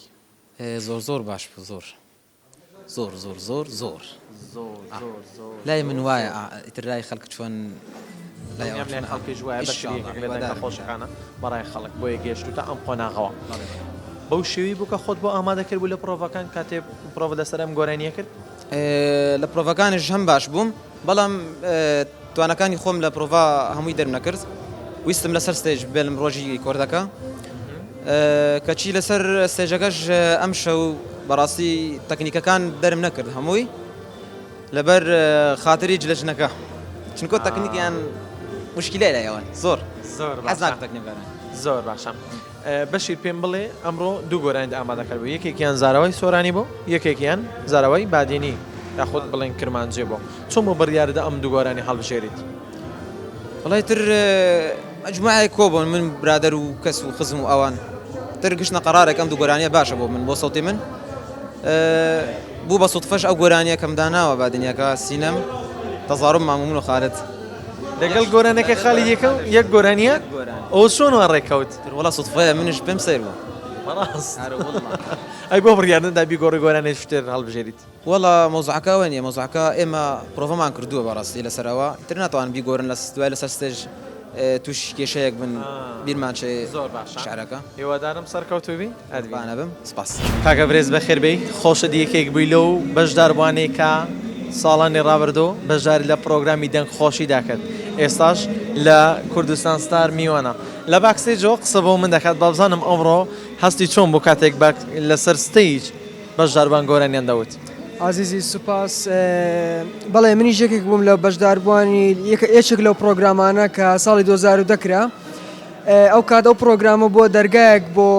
زۆر زۆر باش بوو زۆر زۆر زۆر زۆر زۆر لای من وایە ئیتر لای خەڵک چۆن لای خەڵکیش وایە خۆشەکانە بەڕای خەڵک بۆ گەشت تا ئەم قۆناغەوە بەو شێوی بوو کە خۆت بۆ ئامادە کرد بوو لە پرۆڤەکان کاتێ پرۆڤ لەسەر ئەم گۆرانیە کرد لە پرۆڤەکانیش هەم باش بووم بەڵام توانەکانی خۆم لە پرۆڤ هەمووی دەرم نەکرد ویستم لەسەر ستێج بێلم ڕۆژی کۆردەکە کەچی لەسەر ستێژەکەش ئەم شەو بەڕاستی تەکنیکەکان دەرم نەکرد هەمووی لەبەر خاتری جلەژنەکە چونکۆ تەکنیکیان مشکلای لایەوە زۆر حەز ناکەم تەکنیکەکان زۆر باشە بەشیر پێم بڵێ ئەمڕۆ دوو گۆرانی ئامادەکرد بوو یەکێکیان زاراوەی سۆرانی بوو یەکێکیان زاراوەی بادێنی یاخود بڵێن کرمانجێ بوو چۆن بۆ بڕیارەدا ئەم دوو گۆرانی هەڵبژێریت وڵای تر مجموعەیە کۆ بوون من برادەر و کەس و خزم و ئەوان تر گشتە قەرارێک ئەم دوو گۆرانیە باشە بۆ من بۆ سەوتی من بوو بە سوتفەش ئەو گۆرانیە کەم داناوە بادنیەکە سینەم تەزارم مامون و خالت لەگەڵ گۆرانەکە خاڵی یەکە یەک گۆرانیە ئەو چۆنەوە ڕێکەوت وڵا سوتفەیە منش پێم سیر بوو ئەی بۆ بڕیاردندا بیگۆڕی گۆرانێ شتێر هەڵبژێریت وەڵا مۆزوعەکە وێنیە مۆزوعەکە ئێمە پرۆڤەمان کردووە بەڕاستی لەسەرەوە تر ناتوان بیگۆڕن لە دوای لەسەر ستێژ توش کێشەیەک بن بیرمان زۆر باش شعرەکە هێوادارم سەرکەوتوبی ئەدوانە بم سپاس کاکە برێز بەخێربەی خۆشە دیەکێک بووی لەو بەشداربوانێک کە ساڵانی ڕابردۆ بەشداری لە پرۆگرامی دەنگ خۆشیدا کرد ئێستاش لە کوردستان ستار میوانە لە باکسێجەوە قسە بۆ من دەکات با بزانم ئەمڕۆ هەستی چۆن بۆ کاتێک لەسەر ستەیج بەشداربان گۆرانیان دەوت عزیزی سوپاس بەڵێ منی یەکێک بووم لە بەشداربوانی یەکێک لەو پرۆگرامانە کە ساڵی 2010 دەکرا ئەو کات ئەو پرۆگرامە بۆ دەرگایەک بۆ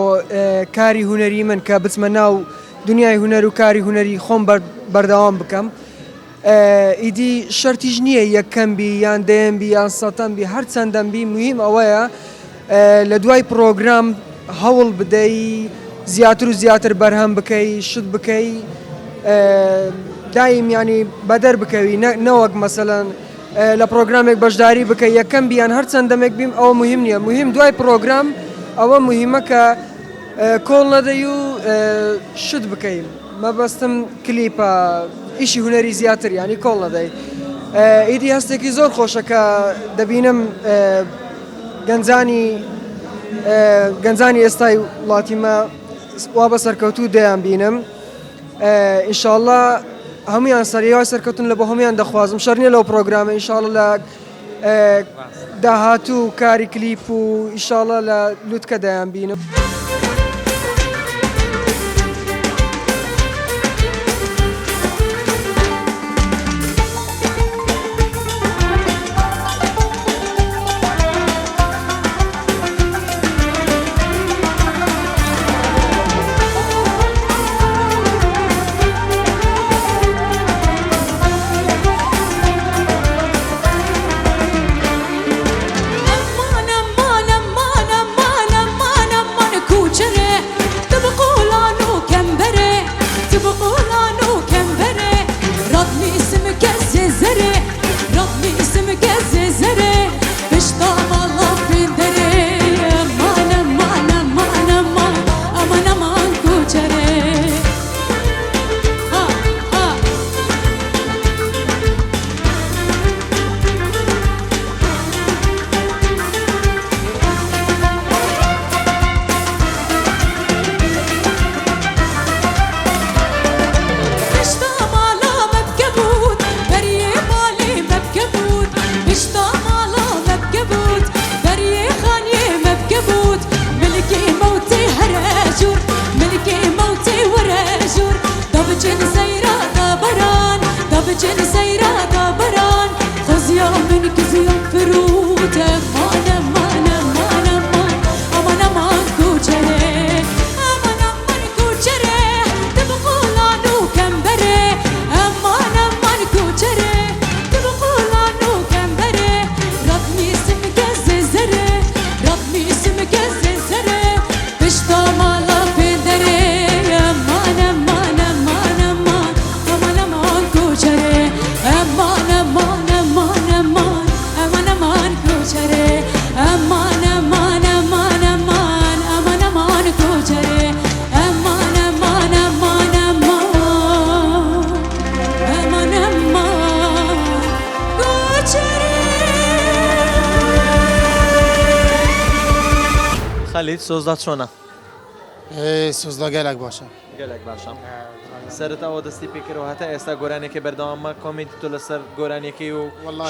کاری هوەری من کە بچمە ناو دنیای هوەر و کاری هوەری خۆم بەردەوام بکەم ئیدی شەرتیش نییە یەکەمبی یان دەیەمبی یان سەتەمبی هەر چەندەمبی مهم ئەوەیە لە دوای پرۆگرام هەوڵ بدەی زیاتر و زیاتر بەرهەم بکەی شت بکەی دایم ینی بەدەر بکەوی نەوەک مەسەلەن لە پرۆگرامێک بەشداری بکەی یەکەم بیان هەر چەندەمێک بیم ئەوە مهم نییە مهم دوای پرۆگرام ئەوە مهمە کە کۆڵ نەدەی و شت بکەین مەبەستم کلیپە ئیشی هوەری زیاتر ینی کۆڵ نەدەی ئیدی هەستێکی زۆر خۆشە کە دەبینم گەنجانی ئێستای وڵاتیمە وا بە سەرکەوتوو دەیان بینم ئینشاءڵڵا هەمویان سەریای سەرکەوتن لە بۆ هەمویان دەخوازم شەر نییە لەو پرۆگرامە ئینشاءڵڵا لە داهاتوو کاری کلیپ و ئینشاءڵڵا لە لوتکە دەیان بینم. أمان خەلید سۆزدا چۆنە؟ سۆزدا گەلێک باشە. گەلێک باشە. سەرەتاوە دەستی پێکردەوە هەتا ئێستا گۆرانێکی بەردەوامە کۆمنتی تۆ لەسەر گۆرانێکی و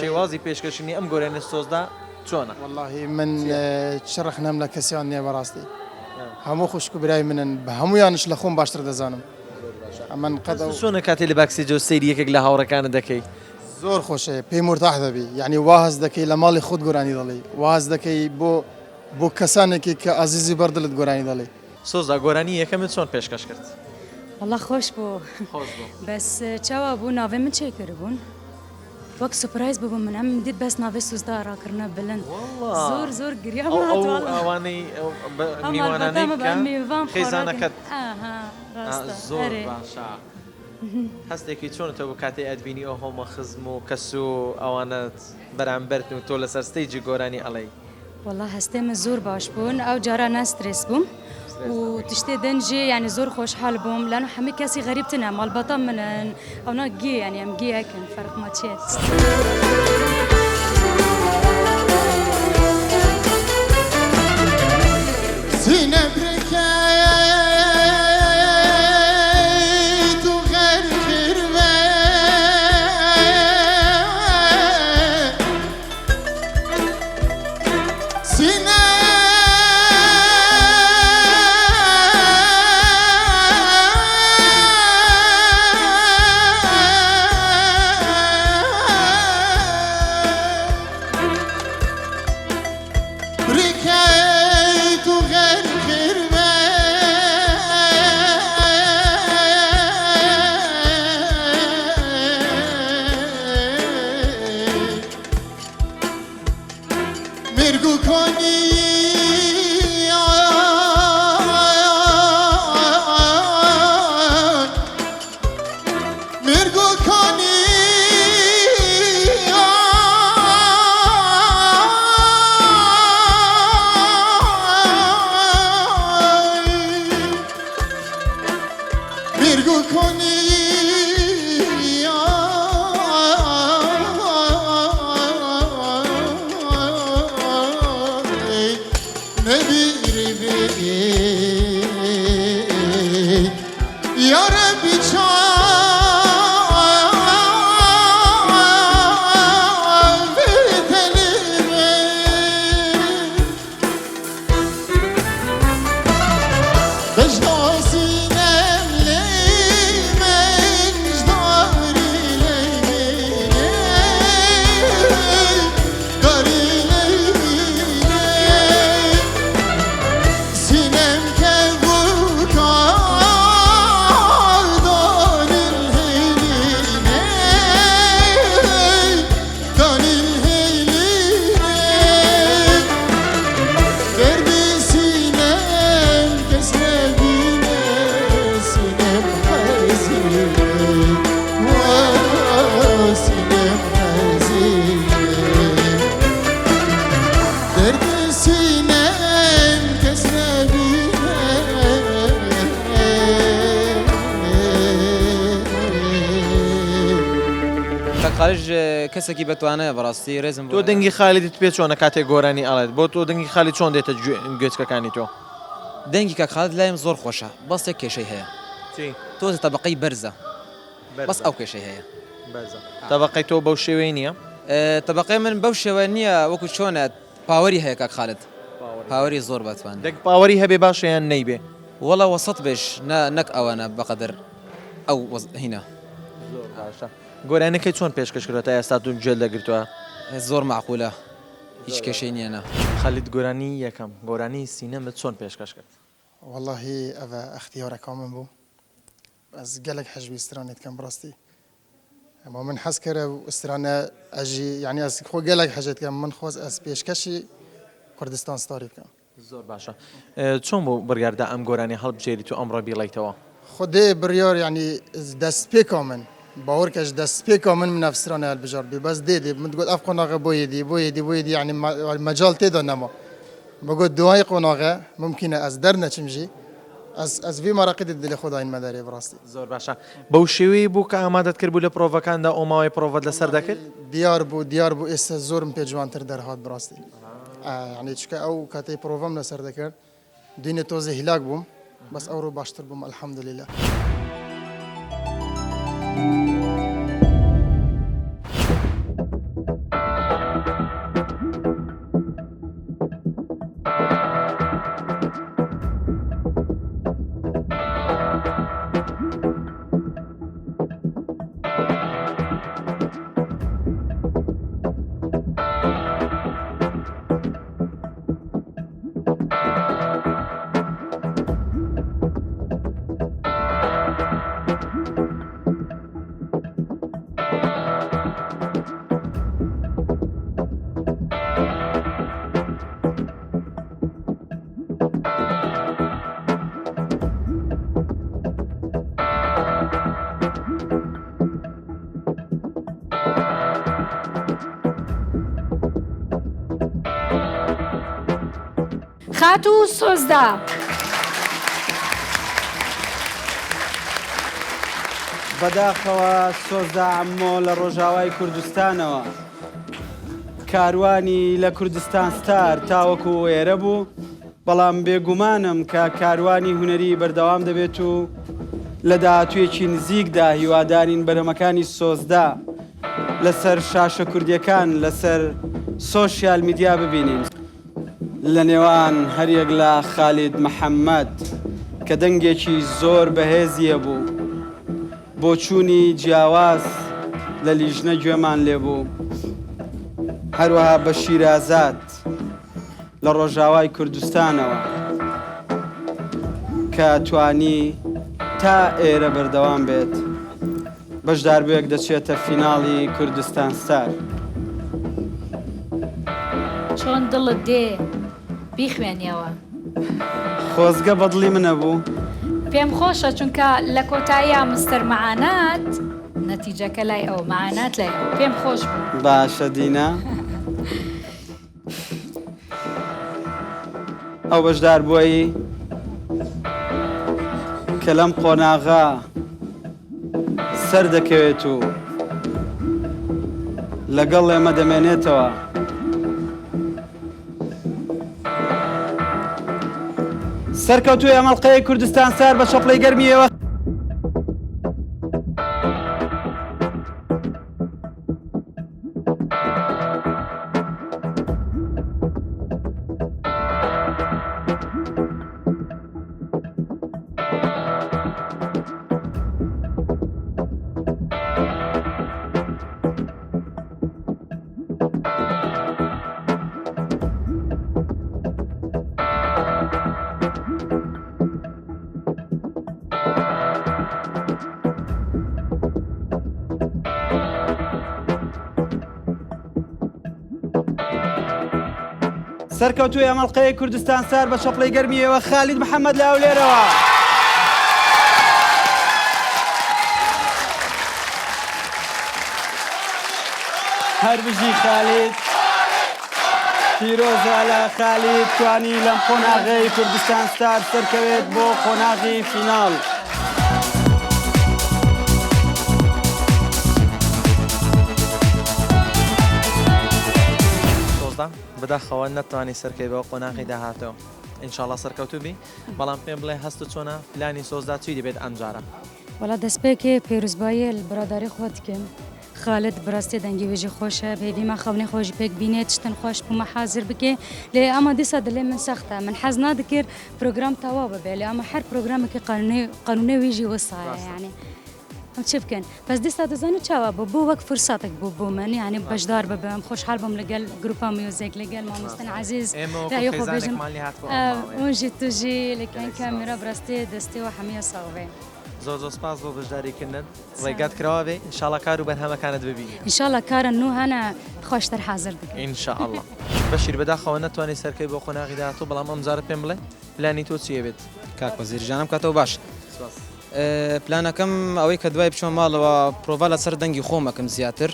شێوازی پێشکەشنی ئەم گۆرانە سۆزدا چۆنە؟ واللهی من چڕخ نەم لە کەسیان نییە بەڕاستی. هەموو خوشک و برای منن بە هەمویانش لە خۆم باشتر دەزانم. ئەمن قەت چۆنە کاتی لە باکسیجە و سەیری یەکێک لە هاوڕەکانت دەکەی؟ زۆر خۆشە پێی مرتاح دەبی یعنی واهز دەکەی لە ماڵی خودت گۆرانی دەڵێ واز دەکەی بۆ کەسانێکی کە ئازیزی بەردڵت گۆرانی دەڵێ. سۆزدا گۆرانی یەکەمت چۆن پێشکەش کرد؟ والله خۆش بوو بەس چاوا بوو ناوێ من چێ کردبوون وەک سوپرایز ببوو من ئەم دیت بەس ناوێ سوزدا ڕاکردنە بلند زۆر گریا ئەوانەی میوانانەی خێزانەکەت زۆر باشە. هەستێکی چۆنتە بۆ کاتێ ئەدبینی ئەو هۆمە خزم و کەس و ئەوانەت بەرامبەرن و تۆ لەسەر ستەیجی گۆرانی ئەڵێی؟ والله هەستێمە زۆر باش بوون ئەو جارە ناسترس بووم و تشتێ دەنجێ ینی زۆر خۆشحال بووم لەنە هەموو کەسی غەریبتنە ماڵبەتە منن ئەونا گێ ینی ئەم گێەکەن فەرقمە چێت. سینە برکەیت و غەر کردوێ سینە خارج کەسێکی بەتوانەیە بەڕاستی ڕێزم تۆ دەنگی خالیدت پێ چۆنە کاتێک گۆرانی ئەڵێت بۆ تۆ دەنگی خالی چۆن دێتە گوێچکەکانی تۆ؟ دەنگی کاک خالد لایم زۆر خۆشە بەستێک کێشەی هەیە تۆ تەبقەی بەرزە بەس ئەو کێشەی هەیە تەبقەی تۆ بەو شێوەی نییە؟ تەبقەی من بەو شێوە نییە وەکو چۆنە پاوەری هەیە کاک خالد پاوەری زۆر بەتوان دەنگ پاوەری هەبێ باشەیان نەیبێ وەڵا وەسەد بێش نەک ئەوانە بەقەدر ئەو هینە زۆر باشە. گۆرانەکەی چۆن پێشکەش کردوێتە ئێستا تو جێل دەگرتووە؟ زۆر معقولە هیچ کێشەی نییەنە. خەلید گۆرانی یەکەم گۆرانی سینەمت چۆن پێشکەش کرد؟ واللهی ئەوە ئەختیارەکە من بوو ئەس گەلێک حەجویسترانێت کەم بڕاستی ئەمە من حەز کردە و ئسترانە ئەژی یعنی ئەس خۆ گەلێک حەجێت کەم من خۆز ئەس پێشکەشی کوردستان ستاری بکەم. زۆر باشە. چۆن بۆ بڕیاردا ئەم گۆرانی هەڵبژێری تو ئەمڕۆ بیڵیتەوە؟ خودێ بڕیار ینی دەست پێکا من باوەڕکەش دەست پێکا من منەفسرانە هەلبژار بێ بەس دێدێ من گوت ئەف قۆناغە بۆیدی ینی مەجاڵ تێدا نەما بەگوت دوای قۆناغە ممکنە ئەس دەرنەچمژی ئەس وی مەراقیت دلێ خۆداین مەدارێ بڕاستی. زۆر باشە. بەو شێوەیە بوو کە ئامادەت کرد بوو لە پرۆڤەکاندا ئۆماوەی پرۆڤەت لەسەر دەکرد؟ دیار بوو ئێستا زۆرم پێ جوانتر دەرهات بڕاستی. یعنی چکە ئەو کاتەی پرۆڤەم لەسەر دەکرد دوینێ تۆزە هیلاک بووم بەس ئەوڕۆ باشتر بووم ئەلحەمدوللیلا. خاتو سۆزدا. بەداخەوە سۆزدا عەممۆ لە ڕۆژاوای کوردستانەوە کاروانی لە کوردستان ستار تاوەکو ئێرە بوو، بەڵام بێگومانم کە کاروانی هونەری بەردەوام دەبێت و لە داهاتوویەکی نزیکدا هیوادارین بەرهەمەکانی سۆزدا لەسەر شاشە کوردیەکان لەسەر سۆشیال میدیا ببینین. لە نێوان هەریەک لە خالید محەممەد کە دەنگێکی زۆر بەهێزیە بوو بۆ چوونی جیاواز لە لیژنە گوێمان لێبوو، هەروەها بە شیرازات لە ڕۆژاوای کوردستانەوە کە توانی تا ئێرە بەردەوام بێت بەشداربوویەک دەچێتە فیناڵی کوردستان ستار. چۆن دڵت دێ بیخوێنیەوە؟ خۆزگە بەدڵی منە بوو. پێم خۆشە چونکە لە کۆتاییە مستەر مەعانات نەتیجەکە لای ئەو مەعانات لای ئەو پێم خۆش بوو. باشە دینە. ئەو بەشدار بووی کە لەم قۆناغا سەر دەکەوێت و لەگەڵ ئێمە دەمێنێتەوە. سەرکەوتووی ئەمەڵقەی کوردستان سار بە شەپڵەی گەرمیەوە. سەرکەوتووی ئەمەڵقەی کوردستان سار بە شەپڵەی گەرمیەوە خالید محەممەد لە ئەولێرەوە. هەر بژی خالید پیرۆزە لە خالید توانی لەم قۆناغەی کوردستان ستار سەرکەوێت بۆ قۆناغی فیناڵ. بەداخەوە نەتوانانی سەرکەی بەوە قۆناغی داهاتەوە. ئینشاڵڵا سەرکەوتوو بی، بەڵام پێم بڵێ هەست چۆنە پلانی سۆزدا چی دەبێت ئەم جارە؟ وەڵا دەستپێکێ پێروزبایە لە براداری خۆت بکەم. خالد بڕاستی دەنگی وێژی خۆشە بێبیمە خەونی خۆش پێک بینێت شتن خۆش بوومە حازر بکێ لێ ئەمە دیسا دلێ من سەختە من حەز نادەکرد پرۆگرام تەواو ببێ لێ ئەمە هەر پرۆگرامێکی قانونێ وێژی وەسایە یعنی ئەم چ بکەن بەس دیستا دەزانێت چاوە بۆ وەک فرساتێک بوو من یعنی بەشدار ببم خۆشحال بم لەگەل گروپا میوزیک لەگەل مامۆستن عزیز رای خۆ بێژم ئەوژی توژی لەکەن کامێرا بڕاستی دەستی و هەمیە ساوێ. زۆر زۆر سپاس بۆ بەشداریکردن ڕێگات کراوە بێ ئینشاڵڵا کار و بەرهەمەکانت ببینی. ئینشاڵڵا کارە نو هەنە خۆشتر حازر بکەین. ئینشاءڵڵا. بەشیر بەداخەوە نەتوانێت سەرکەی بۆ قۆناغی داهاتوو بەڵام ئەم جارە پێم بڵێ پلانی تۆ چیە بێت؟ کاک وەزیرجانم کاتەوە باش. پلانەکەم ئەوەی کە دوای بچۆم ماڵەوە پرۆڤا لەسەر دەنگی خۆمەکەم زیاتر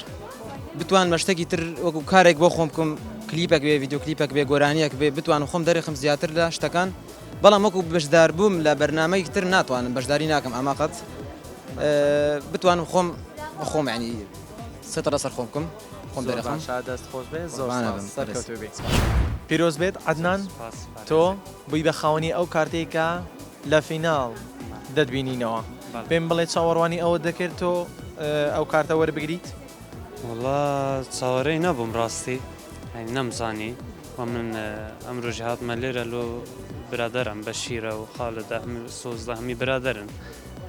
بتوان بە شتێکی تر وەکو کارێک بۆ خۆم بکەم کلیپێک بێ ڤیدیۆ کلیپێک بێ گۆرانیەک بێ بتوانم خۆم دەرێخم زیاتر لە شتەکان بەڵام وەکو بەشدار بووم لە بەرنامەیەکی تر ناتوانم بەشداری ناکەم ئەماقەت بتوانم خۆم ینی سێتە لەسەر خۆم بکەم خۆم دەرێخم. دەست خۆش بێ زۆر سەرکەوتوو بێت. پیرۆز بێت عدنان تۆ بووی بە خاوەنی ئەو کارتێکە لە فیناڵ دەتبینینەوە پێم بڵێ چاوەڕوانی ئەوە دەکرد تۆ ئەو کارتە وەربگریت وڵا چاوەڕێی نەبووم ڕاستی نەمزانی و من ئەمڕۆژ هاتمە لێرە لۆ برادەرم بە شیرە و خاڵدا سۆزدا هەمی برادەرن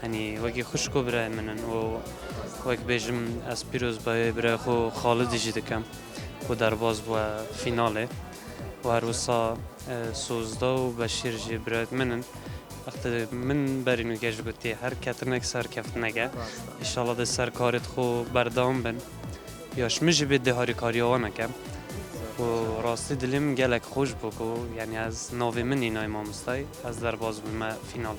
هەنی وەکی خوشک و برای منن و وەک بێژم ئەس پیرۆز بە برای خۆ خاڵدیژی دەکەم و دەرباز بووە فیناڵێ و هەروسا سۆزدا و بە شیرژی برایت منن وەختە من بەرین و گەشت گوتی هەر کەتنێک سەر کەفتنەکە ئیشاڵە دە سەر کارت خۆ بەردەوام بن یاش مژی بێت دەهاری کاریەوە نەکەم و ڕاستی دلیم gelek خۆش بوو و یعنی ئەس ناوێ منی نای مامۆستای ئەس دەرباز بوومە فیناڵ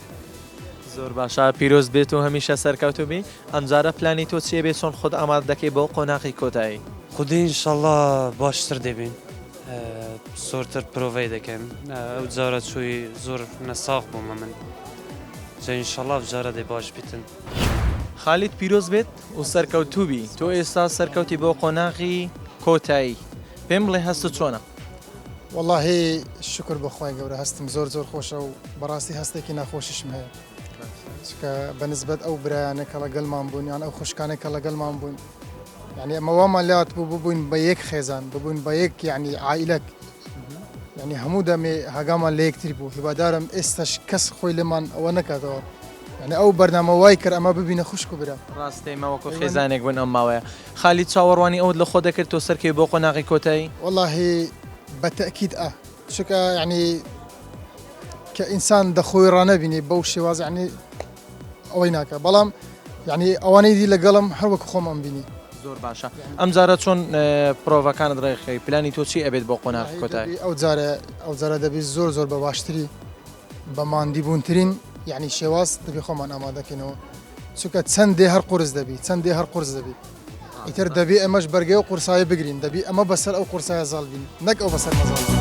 زۆر باشە پیرۆز بێت و هەمیشە سەرکەوتو بی ئەمجارە پلانی تۆ چیە بێت چۆن خۆت ئامادە دەکەی بۆ قۆناغی کۆتایی خودی ئینشەڵڵا باشتر دەبین زۆرتر پرۆڤەی دەکەم ئەو جارە چووی زۆر نەساغ بوومە من جا ئینشەڵڵا بجارە دەی باش بیتن خالید پیرۆز بێت و سەرکەوتوبی تۆ ئێستا سەرکەوتی بۆ قۆناغی کۆتایی پێم بڵێ هەستت چۆنە واللهی شکر بەخوای گەورە هەستم زۆر زۆر خۆشە و بەڕاستی هەستێکی ناخۆشیشم هەیە چکە بەنسبەت ئەو برایانە کە لەگەڵمان بوون یان ئەو خوشکانێک کە لەگەڵمان بوون یعنی ئەمە وامان لات بوو ببووین بە یەک خێزان ببووین بە یەک یعنی عائیلەک یعنی هەموو دەمێ هەگامان لە یەکتری بوو هیوادارم ئێستاش کەس خۆی لەمان ئەوە نەکاتەوە یعنی ئەو بەرنامە وای کرد ئەمە ببینە خوشک و برا ڕاستێمەوەکو خێزانێک بوون ئەم ماوەیە خالید چاوەڕوانی ئەوت لە خۆ دەکرد تۆ سەرکەی بۆ قۆناغی کۆتایی واللهی بەتەکید چکە یعنی کە ئینسان دەخۆی ڕانەبینی بەو شێواز یعنی ئەوەی ناکە بەڵام یعنی ئەوانەی دی لەگەڵم هەروەک خۆمان بینی زۆر باشە ئەم جارە چۆن پرۆڤەکانت ڕێخی پلانی تۆ چی ئەبێت بۆ قۆناغی کۆتایی ئەو جارە دەبێت زۆر زۆر بە باشتری بە ماندیبوونترین یعنی شێواز دەبێت خۆمان ئامادەکەینەوە چونکە چەندێ هەر قورس دەبی چەندێ هەر قورس دەبی ئیتر دەبێ ئەمەش بەرگەی و قورسایی بگرین دەبی ئەمە بەسەر ئەو قورسایە زاڵ بین نەک ئەو بەسەر مەزاڵ